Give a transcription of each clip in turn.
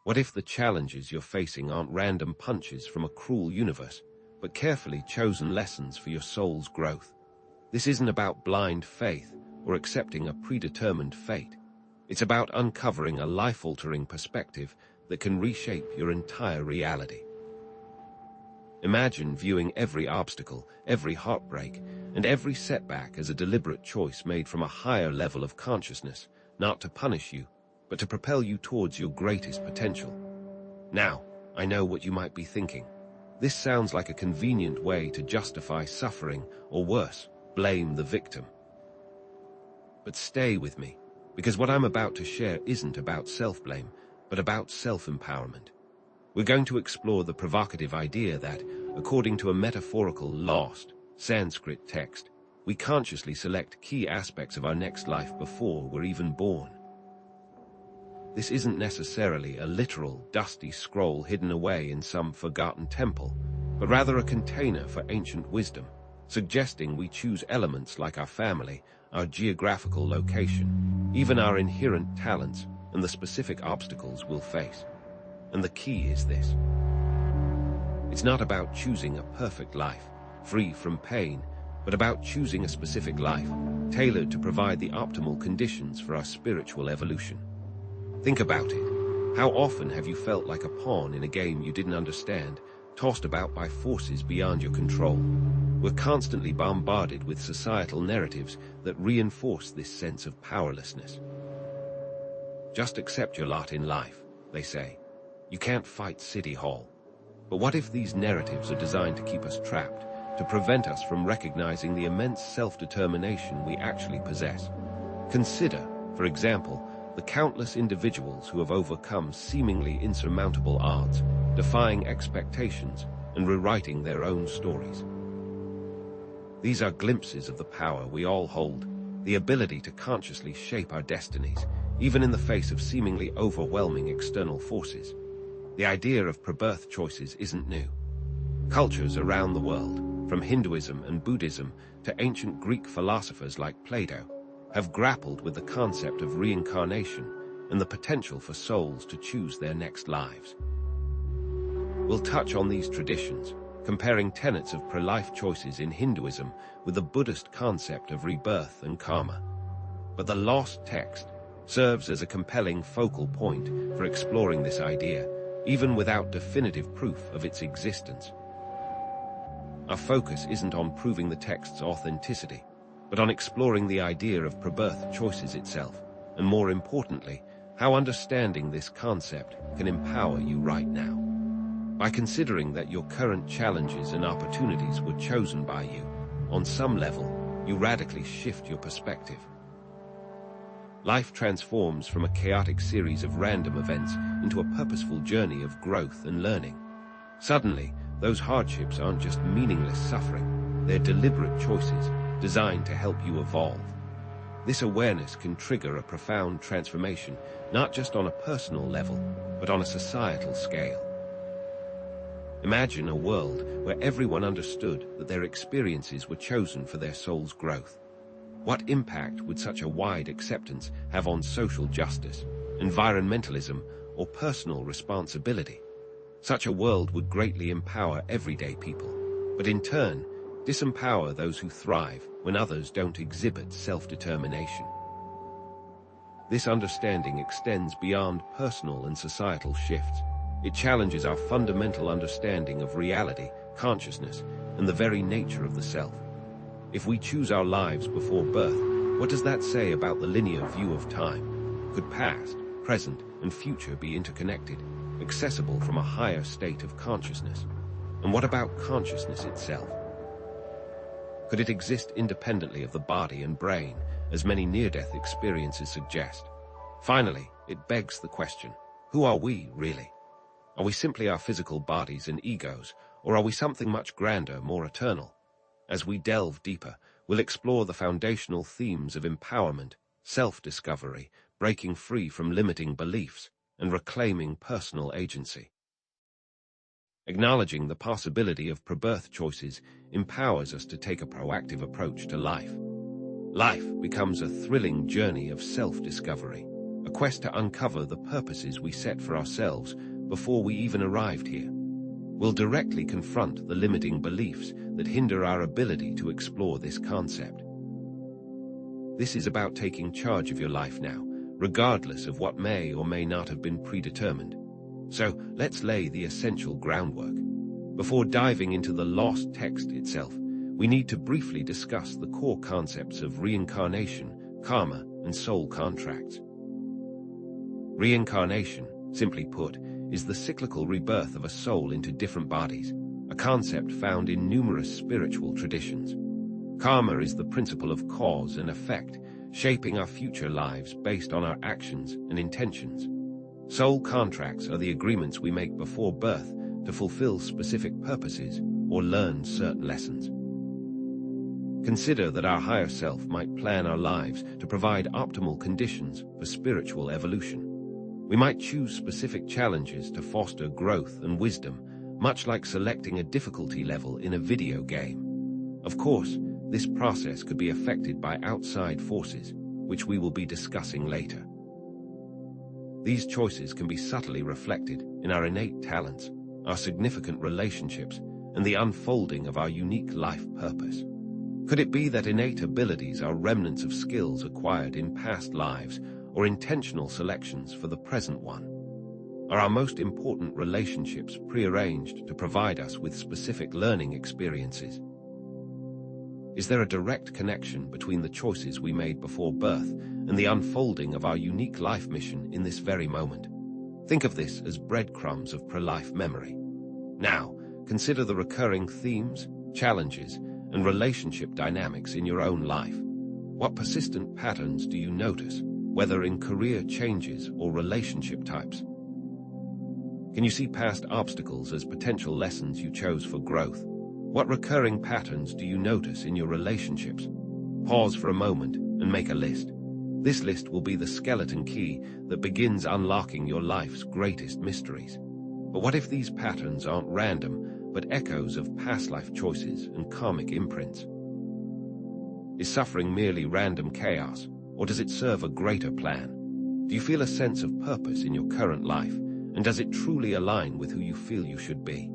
What if the challenges you're facing aren't random punches from a cruel universe, but carefully chosen lessons for your soul's growth? This isn't about blind faith or accepting a predetermined fate. It's about uncovering a life-altering perspective that can reshape your entire reality. Imagine viewing every obstacle, every heartbreak, and every setback as a deliberate choice made from a higher level of consciousness, not to punish you, but to propel you towards your greatest potential. Now, I know what you might be thinking. This sounds like a convenient way to justify suffering, or worse, blame the victim. But stay with me, because what I'm about to share isn't about self-blame, but about self-empowerment. We're going to explore the provocative idea that, according to a metaphorical, lost Sanskrit text, we consciously select key aspects of our next life before we're even born. This isn't necessarily a literal, dusty scroll hidden away in some forgotten temple, but rather a container for ancient wisdom, suggesting we choose elements like our family, our geographical location, even our inherent talents, and the specific obstacles we'll face. And the key is this. It's not about choosing a perfect life, free from pain, but about choosing a specific life, tailored to provide the optimal conditions for our spiritual evolution. Think about it. How often have you felt like a pawn in a game you didn't understand, tossed about by forces beyond your control? We're constantly bombarded with societal narratives that reinforce this sense of powerlessness. Just accept your lot in life, they say. You can't fight City Hall. But what if these narratives are designed to keep us trapped, to prevent us from recognizing the immense self-determination we actually possess? Consider, for example, the countless individuals who have overcome seemingly insurmountable odds, defying expectations and rewriting their own stories. These are glimpses of the power we all hold, the ability to consciously shape our destinies, even in the face of seemingly overwhelming external forces. The idea of pre-birth choices isn't new. Cultures around the world, from Hinduism and Buddhism to ancient Greek philosophers like Plato, have grappled with the concept of reincarnation and the potential for souls to choose their next lives. We'll touch on these traditions, comparing tenets of pro-life choices in Hinduism with the Buddhist concept of rebirth and karma. But the lost text serves as a compelling focal point for exploring this idea, even without definitive proof of its existence. Our focus isn't on proving the text's authenticity, but on exploring the idea of pre-birth choices itself, and more importantly, how understanding this concept can empower you right now. By considering that your current challenges and opportunities were chosen by you, on some level, you radically shift your perspective. Life transforms from a chaotic series of random events into a purposeful journey of growth and learning. Suddenly, those hardships aren't just meaningless suffering, they're deliberate choices designed to help you evolve. This awareness can trigger a profound transformation, not just on a personal level, but on a societal scale. Imagine a world where everyone understood that their experiences were chosen for their soul's growth. What impact would such a wide acceptance have on social justice, environmentalism, or personal responsibility? Such a world would greatly empower everyday people, but in turn, disempower those who thrive when others don't exhibit self-determination. This understanding extends beyond personal and societal shifts. It challenges our fundamental understanding of reality, consciousness, and the very nature of the self. If we choose our lives before birth, what does that say about the linear view of time? Could past, present, and future be interconnected, accessible from a higher state of consciousness? And what about consciousness itself? Could it exist independently of the body and brain, as many near-death experiences suggest? Finally, it begs the question, who are we, really? Are we simply our physical bodies and egos, or are we something much grander, more eternal? As we delve deeper, we'll explore the foundational themes of empowerment, self-discovery, breaking free from limiting beliefs, and reclaiming personal agency. Acknowledging the possibility of pre-birth choices empowers us to take a proactive approach to life. Life becomes a thrilling journey of self-discovery, a quest to uncover the purposes we set for ourselves before we even arrived here. We'll directly confront the limiting beliefs that hinder our ability to explore this concept. This is about taking charge of your life now, regardless of what may or may not have been predetermined. So let's lay the essential groundwork. Before diving into the lost text itself, we need to briefly discuss the core concepts of reincarnation, karma, and soul contracts. Reincarnation, simply put, is the cyclical rebirth of a soul into different bodies, a concept found in numerous spiritual traditions. Karma is the principle of cause and effect, shaping our future lives based on our actions and intentions. Soul contracts are the agreements we make before birth to fulfill specific purposes or learn certain lessons. Consider that our higher self might plan our lives to provide optimal conditions for spiritual evolution. We might choose specific challenges to foster growth and wisdom, much like selecting a difficulty level in a video game. Of course, this process could be affected by outside forces, which we will be discussing later. These choices can be subtly reflected in our innate talents, our significant relationships, and the unfolding of our unique life purpose. Could it be that innate abilities are remnants of skills acquired in past lives or intentional selections for the present one? Are our most important relationships prearranged to provide us with specific learning experiences? Is there a direct connection between the choices we made before birth and the unfolding of our unique life mission in this very moment? Think of this as breadcrumbs of pro-life memory. Now, consider the recurring themes, challenges, and relationship dynamics in your own life. What persistent patterns do you notice, whether in career changes or relationship types? Can you see past obstacles as potential lessons you chose for growth? What recurring patterns do you notice in your relationships? Pause for a moment and make a list. This list will be the skeleton key that begins unlocking your life's greatest mysteries. But what if these patterns aren't random, but echoes of past life choices and karmic imprints? Is suffering merely random chaos, or does it serve a greater plan? Do you feel a sense of purpose in your current life, and does it truly align with who you feel you should be?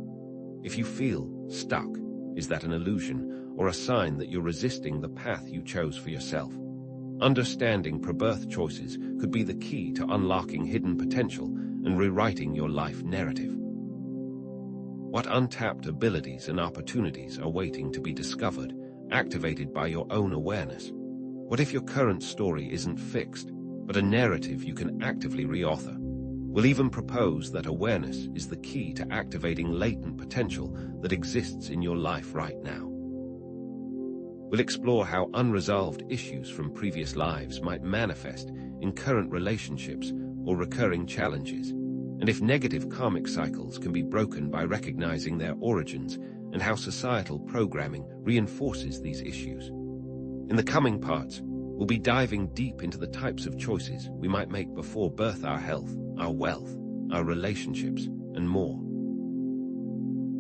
If you feel stuck, is that an illusion or a sign that you're resisting the path you chose for yourself? Understanding pre-birth choices could be the key to unlocking hidden potential and rewriting your life narrative. What untapped abilities and opportunities are waiting to be discovered, activated by your own awareness? What if your current story isn't fixed, but a narrative you can actively reauthor? We'll even propose that awareness is the key to activating latent potential that exists in your life right now. We'll explore how unresolved issues from previous lives might manifest in current relationships or recurring challenges, and if negative karmic cycles can be broken by recognizing their origins and how societal programming reinforces these issues. In the coming parts, we'll be diving deep into the types of choices we might make before birth: our health, our wealth, our relationships, and more.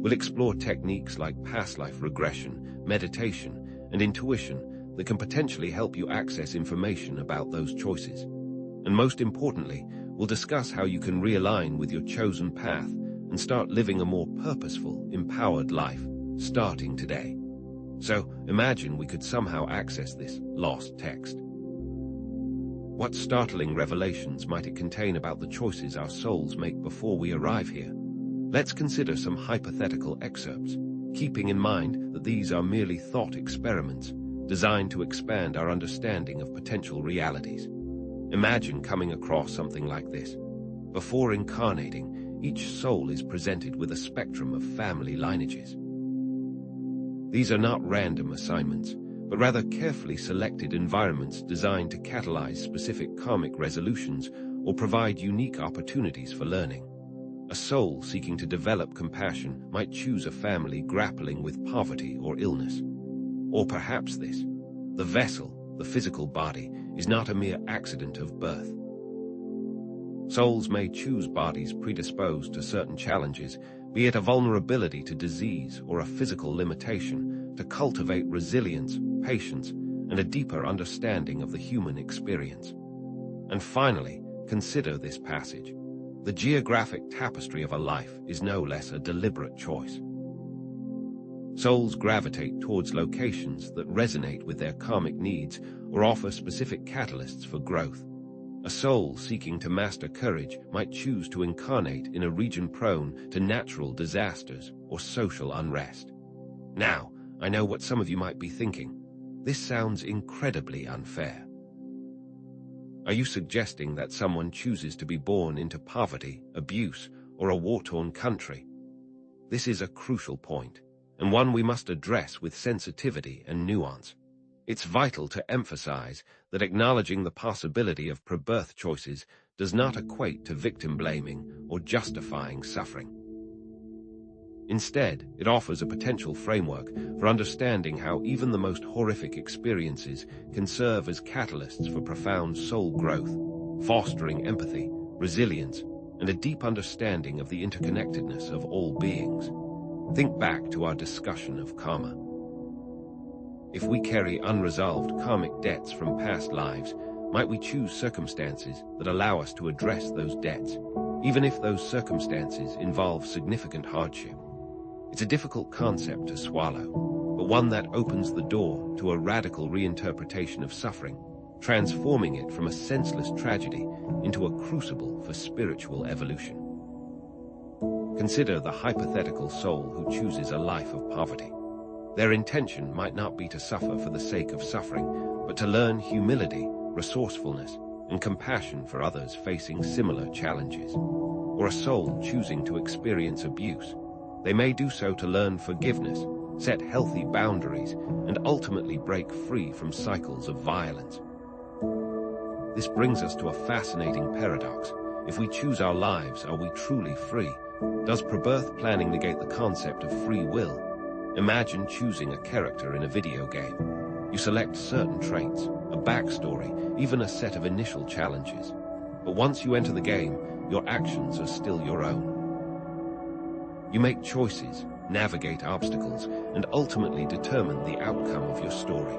We'll explore techniques like past life regression, meditation, and intuition that can potentially help you access information about those choices. And most importantly, we'll discuss how you can realign with your chosen path and start living a more purposeful, empowered life, starting today. So imagine we could somehow access this lost text. What startling revelations might it contain about the choices our souls make before we arrive here? Let's consider some hypothetical excerpts, keeping in mind that these are merely thought experiments designed to expand our understanding of potential realities. Imagine coming across something like this. Before incarnating, each soul is presented with a spectrum of family lineages. These are not random assignments, but rather carefully selected environments designed to catalyze specific karmic resolutions or provide unique opportunities for learning. A soul seeking to develop compassion might choose a family grappling with poverty or illness. Or perhaps this: the vessel, the physical body, is not a mere accident of birth. Souls may choose bodies predisposed to certain challenges, be it a vulnerability to disease or a physical limitation, to cultivate resilience, patience, and a deeper understanding of the human experience. And finally, Consider this passage. The geographic tapestry of a life is no less a deliberate choice. Souls gravitate towards locations that resonate with their karmic needs or offer specific catalysts for growth. A soul seeking to master courage might choose to incarnate in a region prone to natural disasters or social unrest. Now, I know what some of you might be thinking. This sounds incredibly unfair. Are you suggesting that someone chooses to be born into poverty, abuse, or a war-torn country? This is a crucial point, and one we must address with sensitivity and nuance. It's vital to emphasize that acknowledging the possibility of pre-birth choices does not equate to victim blaming or justifying suffering. Instead, it offers a potential framework for understanding how even the most horrific experiences can serve as catalysts for profound soul growth, fostering empathy, resilience, and a deep understanding of the interconnectedness of all beings. Think back to our discussion of karma. If we carry unresolved karmic debts from past lives, might we choose circumstances that allow us to address those debts, even if those circumstances involve significant hardship? It's a difficult concept to swallow, but one that opens the door to a radical reinterpretation of suffering, transforming it from a senseless tragedy into a crucible for spiritual evolution. Consider the hypothetical soul who chooses a life of poverty. Their intention might not be to suffer for the sake of suffering, but to learn humility, resourcefulness, and compassion for others facing similar challenges. Or a soul choosing to experience abuse. They may do so to learn forgiveness, set healthy boundaries, and ultimately break free from cycles of violence. This brings us to a fascinating paradox. If we choose our lives, are we truly free? Does pre-birth planning negate the concept of free will? Imagine choosing a character in a video game. You select certain traits, a backstory, even a set of initial challenges. But once you enter the game, your actions are still your own. You make choices, navigate obstacles, and ultimately determine the outcome of your story.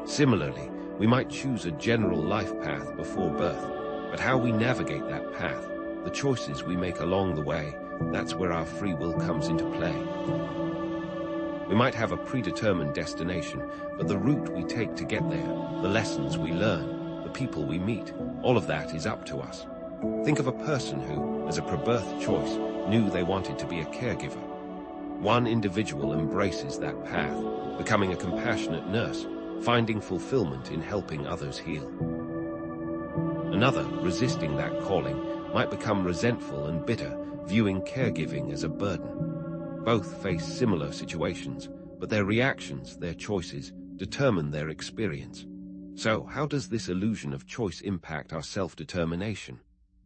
Similarly, we might choose a general life path before birth, but how we navigate that path, the choices we make along the way, that's where our free will comes into play. We might have a predetermined destination, but the route we take to get there, the lessons we learn, the people we meet, all of that is up to us. Think of a person who, as a pre-birth choice, knew they wanted to be a caregiver. One individual embraces that path, becoming a compassionate nurse, finding fulfillment in helping others heal. Another, resisting that calling, might become resentful and bitter, viewing caregiving as a burden. Both face similar situations, but their reactions, their choices, determine their experience. So, how does this illusion of choice impact our self-determination?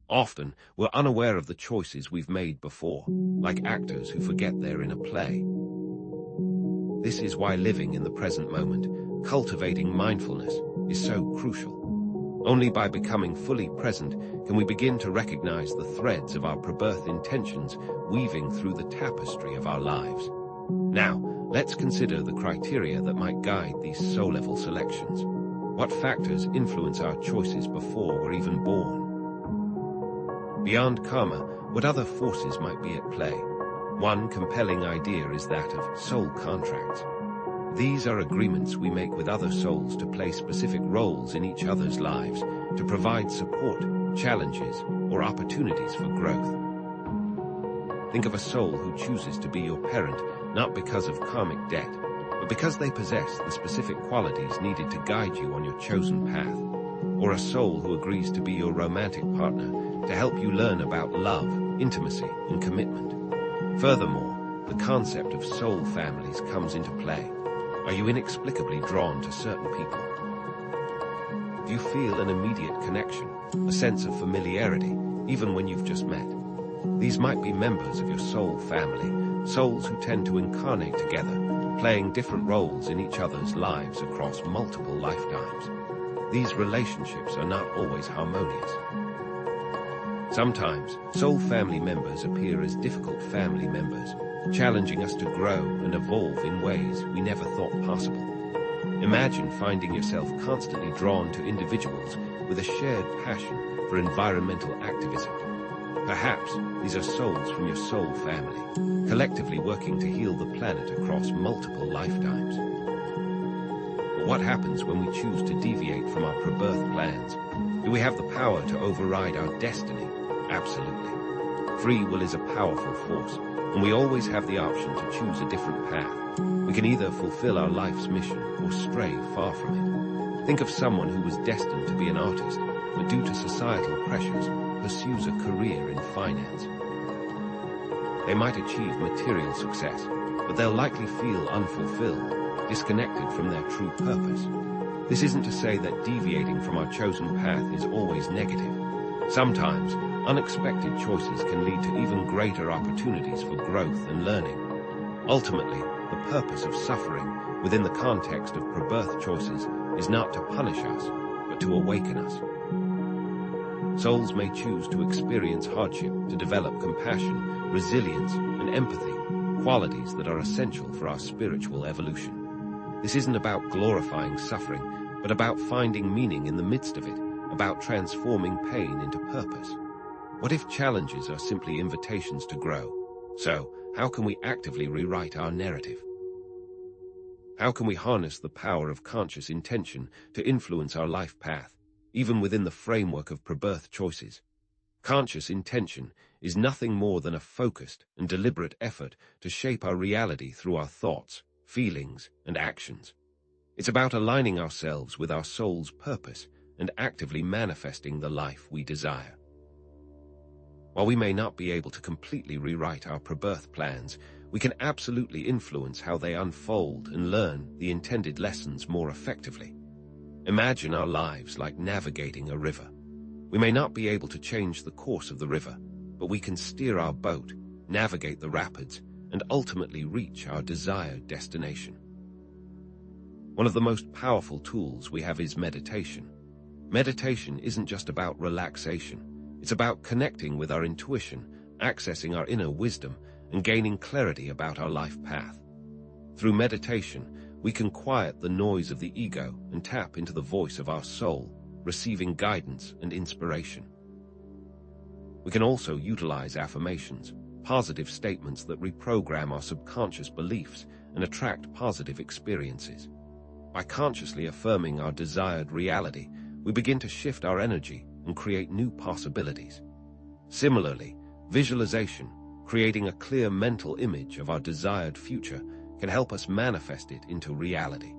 Often, we're unaware of the choices we've made before, like actors who forget they're in a play. This is why living in the present moment, cultivating mindfulness, is so crucial. Only by becoming fully present can we begin to recognize the threads of our pre-birth intentions weaving through the tapestry of our lives. Now, let's consider the criteria that might guide these soul-level selections. What factors influence our choices before we're even born? Beyond karma, what other forces might be at play? One compelling idea is that of soul contracts. These are agreements we make with other souls to play specific roles in each other's lives, to provide support, challenges, or opportunities for growth. Think of a soul who chooses to be your parent, not because of karmic debt, but because they possess the specific qualities needed to guide you on your chosen path. Or a soul who agrees to be your romantic partner, to help you learn about love, intimacy, and commitment. Furthermore, the concept of soul families comes into play. Are you inexplicably drawn to certain people? Do you feel an immediate connection, a sense of familiarity, even when you've just met? These might be members of your soul family, souls who tend to incarnate together, playing different roles in each other's lives across multiple lifetimes. These relationships are not always harmonious. Sometimes, soul family members appear as difficult family members, challenging us to grow and evolve in ways we never thought possible. Imagine finding yourself constantly drawn to individuals with a shared passion for environmental activism. Perhaps these are souls from your soul family, collectively working to heal the planet across multiple lifetimes. But what happens when we choose to deviate from our pre-birth plans? Do we have the power to override our destiny? Absolutely. Free will is a powerful force, and we always have the option to choose a different path. We can either fulfill our life's mission or stray far from it. Think of someone who was destined to be an artist, but due to societal pressures, pursues a career in finance. They might achieve material success, but they'll likely feel unfulfilled, disconnected from their true purpose. This isn't to say that deviating from our chosen path is always negative. Sometimes, unexpected choices can lead to even greater opportunities for growth and learning. Ultimately, the purpose of suffering within the context of pre-birth choices is not to punish us, but to awaken us. Souls may choose to experience hardship to develop compassion, resilience, and empathy, qualities that are essential for our spiritual evolution. This isn't about glorifying suffering, but about finding meaning in the midst of it, about transforming pain into purpose. What if challenges are simply invitations to grow? So, how can we actively rewrite our narrative? How can we harness the power of conscious intention to influence our life path, even within the framework of pre-birth choices? Conscious intention is nothing more than a focused and deliberate effort to shape our reality through our thoughts, feelings, and actions. It's about aligning ourselves with our soul's purpose and actively manifesting the life we desire. While we may not be able to completely rewrite our pre-birth plans, we can absolutely influence how they unfold and learn the intended lessons more effectively. Imagine our lives like navigating a river. We may not be able to change the course of the river, but we can steer our boat, navigate the rapids, and ultimately reach our desired destination. One of the most powerful tools we have is meditation. Meditation isn't just about relaxation. It's about connecting with our intuition, accessing our inner wisdom, and gaining clarity about our life path. Through meditation, we can quiet the noise of the ego and tap into the voice of our soul, receiving guidance and inspiration. We can also utilize affirmations, positive statements that reprogram our subconscious beliefs and attract positive experiences. By consciously affirming our desired reality, we begin to shift our energy and create new possibilities. Similarly, visualization, creating a clear mental image of our desired future, can help us manifest it into reality.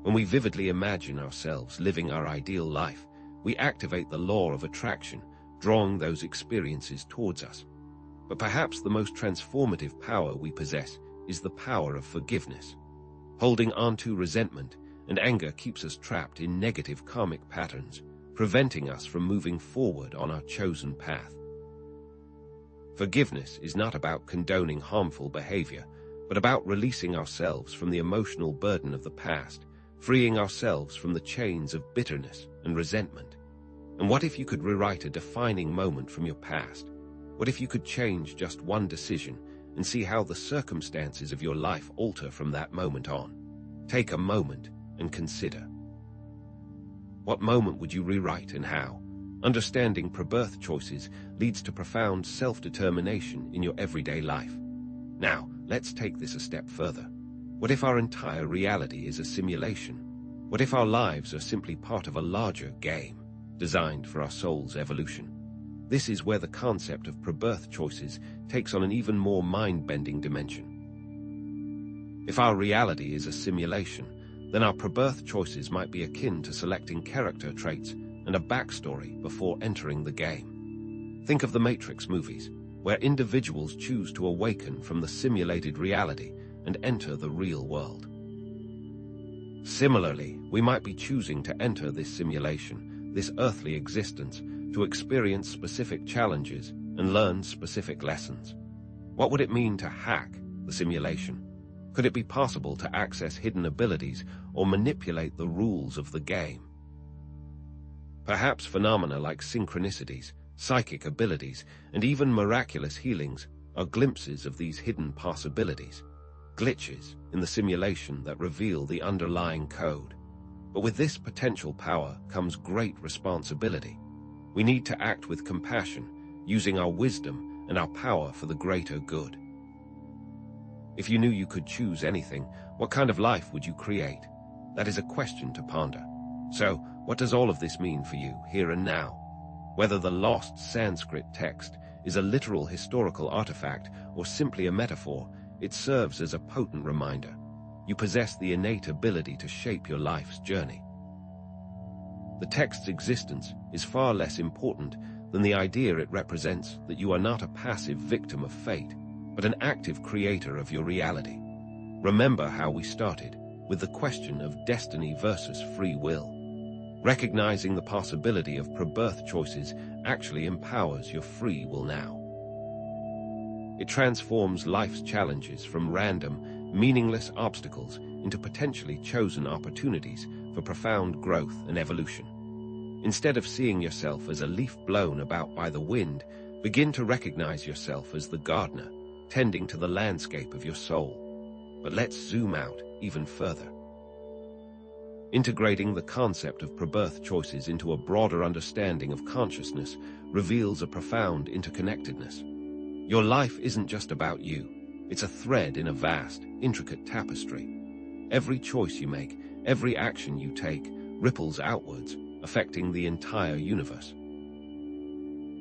When we vividly imagine ourselves living our ideal life, we activate the law of attraction, drawing those experiences towards us. But perhaps the most transformative power we possess is the power of forgiveness. Holding on to resentment and anger keeps us trapped in negative karmic patterns, preventing us from moving forward on our chosen path. Forgiveness is not about condoning harmful behavior, but about releasing ourselves from the emotional burden of the past, freeing ourselves from the chains of bitterness and resentment. And what if you could rewrite a defining moment from your past? What if you could change just one decision and see how the circumstances of your life alter from that moment on? Take a moment and consider. What moment would you rewrite and how? Understanding pre-birth choices leads to profound self-determination in your everyday life. Now, let's take this a step further. What if our entire reality is a simulation? What if our lives are simply part of a larger game, designed for our soul's evolution? This is where the concept of pre-birth choices takes on an even more mind-bending dimension. If our reality is a simulation, then our pre-birth choices might be akin to selecting character traits and a backstory before entering the game. Think of the Matrix movies, where individuals choose to awaken from the simulated reality and enter the real world. Similarly, we might be choosing to enter this simulation, this earthly existence, to experience specific challenges and learn specific lessons. What would it mean to hack the simulation? Could it be possible to access hidden abilities or manipulate the rules of the game? Perhaps phenomena like synchronicities, psychic abilities, and even miraculous healings are glimpses of these hidden possibilities, glitches in the simulation that reveal the underlying code. But with this potential power comes great responsibility. We need to act with compassion, using our wisdom and our power for the greater good. If you knew you could choose anything, what kind of life would you create? That is a question to ponder. So, what does all of this mean for you, here and now? Whether the lost Sanskrit text is a literal historical artifact or simply a metaphor, it serves as a potent reminder. You possess the innate ability to shape your life's journey. The text's existence is far less important than the idea it represents that you are not a passive victim of fate, but an active creator of your reality. Remember how we started, with the question of destiny versus free will. Recognizing the possibility of pre-birth choices actually empowers your free will now. It transforms life's challenges from random, meaningless obstacles into potentially chosen opportunities for profound growth and evolution. Instead of seeing yourself as a leaf blown about by the wind, begin to recognize yourself as the gardener, tending to the landscape of your soul. But let's zoom out even further. Integrating the concept of pre-birth choices into a broader understanding of consciousness reveals a profound interconnectedness. Your life isn't just about you. It's a thread in a vast, intricate tapestry. Every choice you make, every action you take, ripples outwards, affecting the entire universe.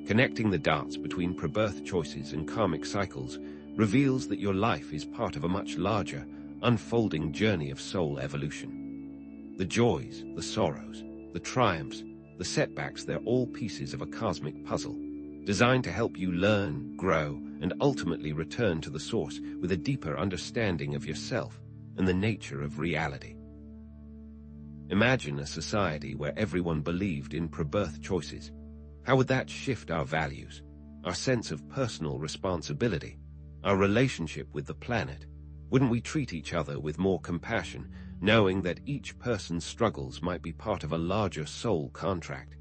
Connecting the dots between pre-birth choices and karmic cycles reveals that your life is part of a much larger, unfolding journey of soul evolution. The joys, the sorrows, the triumphs, the setbacks, they're all pieces of a cosmic puzzle, designed to help you learn, grow, and ultimately return to the source with a deeper understanding of yourself and the nature of reality. Imagine a society where everyone believed in pre-birth choices. How would that shift our values, our sense of personal responsibility, our relationship with the planet? Wouldn't we treat each other with more compassion, knowing that each person's struggles might be part of a larger soul contract?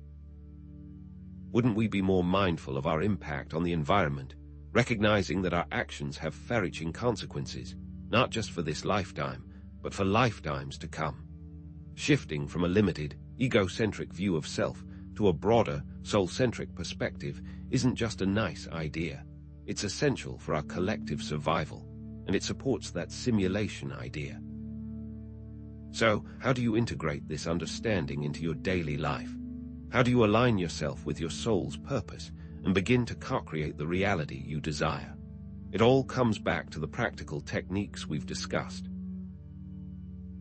Wouldn't we be more mindful of our impact on the environment, recognizing that our actions have far-reaching consequences, not just for this lifetime, but for lifetimes to come? Shifting from a limited, egocentric view of self to a broader, soul-centric perspective isn't just a nice idea. It's essential for our collective survival, and it supports that simulation idea. So, how do you integrate this understanding into your daily life? How do you align yourself with your soul's purpose and begin to co-create the reality you desire? It all comes back to the practical techniques we've discussed.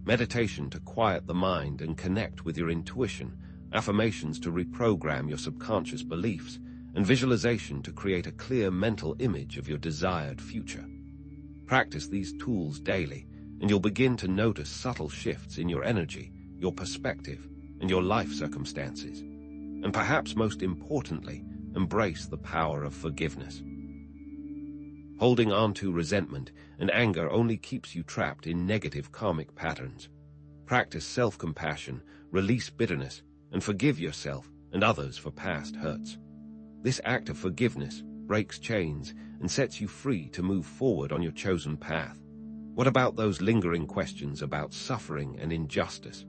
Meditation to quiet the mind and connect with your intuition, affirmations to reprogram your subconscious beliefs, and visualization to create a clear mental image of your desired future. Practice these tools daily, and you'll begin to notice subtle shifts in your energy, your perspective, and your life circumstances. And perhaps most importantly, embrace the power of forgiveness. Holding on to resentment and anger only keeps you trapped in negative karmic patterns. Practice self-compassion, release bitterness, and forgive yourself and others for past hurts. This act of forgiveness breaks chains and sets you free to move forward on your chosen path. What about those lingering questions about suffering and injustice?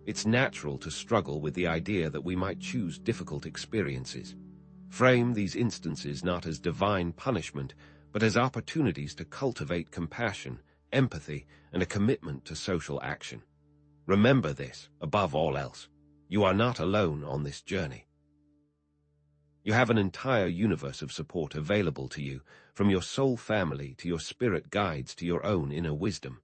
It's natural to struggle with the idea that we might choose difficult experiences. Frame these instances not as divine punishment, but as opportunities to cultivate compassion, empathy, and a commitment to social action. Remember this, above all else. You are not alone on this journey. You have an entire universe of support available to you, from your soul family to your spirit guides to your own inner wisdom.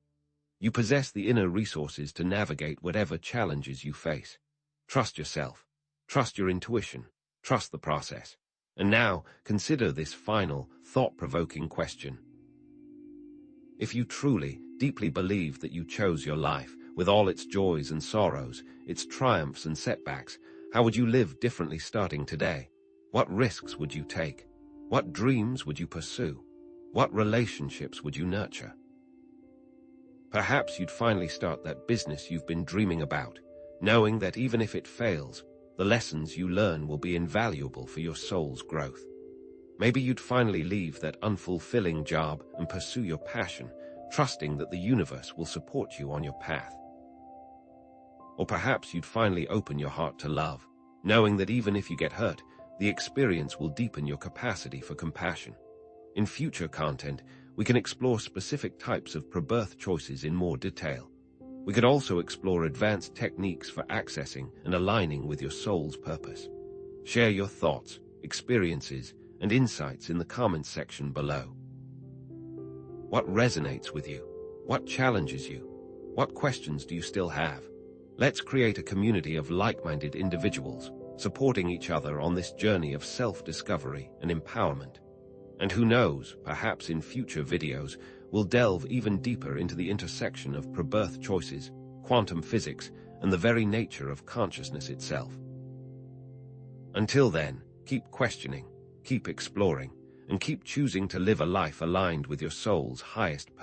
You possess the inner resources to navigate whatever challenges you face. Trust yourself, trust your intuition, trust the process. And now, consider this final, thought-provoking question. If you truly, deeply believe that you chose your life, with all its joys and sorrows, its triumphs and setbacks, how would you live differently starting today? What risks would you take? What dreams would you pursue? What relationships would you nurture? Perhaps you'd finally start that business you've been dreaming about, knowing that even if it fails, the lessons you learn will be invaluable for your soul's growth. Maybe you'd finally leave that unfulfilling job and pursue your passion, trusting that the universe will support you on your path. Or perhaps you'd finally open your heart to love, knowing that even if you get hurt, the experience will deepen your capacity for compassion. In future content, we can explore specific types of pre-birth choices in more detail. We could also explore advanced techniques for accessing and aligning with your soul's purpose. Share your thoughts, experiences, and insights in the comments section below. What resonates with you? What challenges you? What questions do you still have? Let's create a community of like-minded individuals, supporting each other on this journey of self-discovery and empowerment. And who knows, perhaps in future videos, we'll delve even deeper into the intersection of pre-birth choices, quantum physics, and the very nature of consciousness itself. Until then, keep questioning, keep exploring, and keep choosing to live a life aligned with your soul's highest purpose.